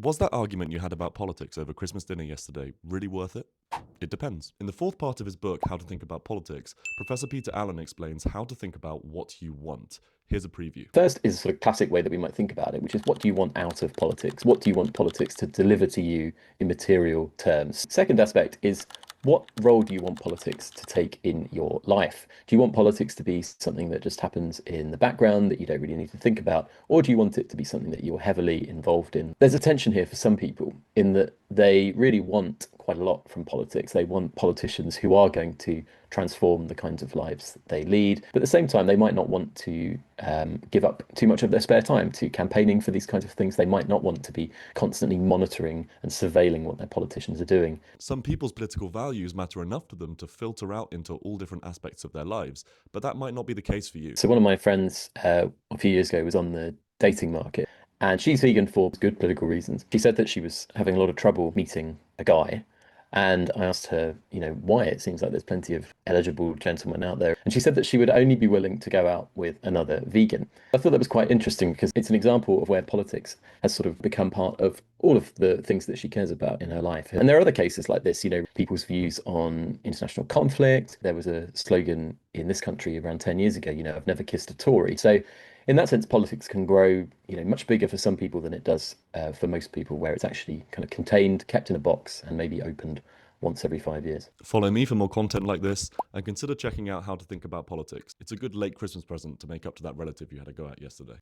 Was that argument you had about politics over Christmas dinner yesterday really worth it? It depends. In the fourth part of his book, How to Think About Politics, Professor Peter Allen explains how to think about what you want. Here's a preview. First is a sort of classic way that we might think about it, which is what do you want out of politics? What do you want politics to deliver to you in material terms? Second aspect is what role do you want politics to take in your life? Do you want politics to be something that just happens in the background that you don't really need to think about? Or do you want it to be something that you're heavily involved in? There's a tension here for some people in that they really want quite a lot from politics. They want politicians who are going to transform the kinds of lives that they lead. But at the same time, they might not want to give up too much of their spare time to campaigning for these kinds of things. They might not want to be constantly monitoring and surveilling what their politicians are doing. Some people's political values matter enough to them to filter out into all different aspects of their lives, but that might not be the case for you. So one of my friends a few years ago was on the dating market, and she's vegan for good political reasons. She said that she was having a lot of trouble meeting a guy. And I asked her, why it seems like there's plenty of eligible gentlemen out there. And she said that she would only be willing to go out with another vegan. I thought that was quite interesting because it's an example of where politics has sort of become part of all of the things that she cares about in her life. And there are other cases like this, people's views on international conflict. There was a slogan in this country around 10 years ago, I've never kissed a Tory. So in that sense, politics can grow, much bigger for some people than it does for most people, where it's actually kind of contained, kept in a box, and maybe opened once every 5 years. Follow me for more content like this, and consider checking out How to Think About Politics. It's a good late Christmas present to make up to that relative you had a go at yesterday.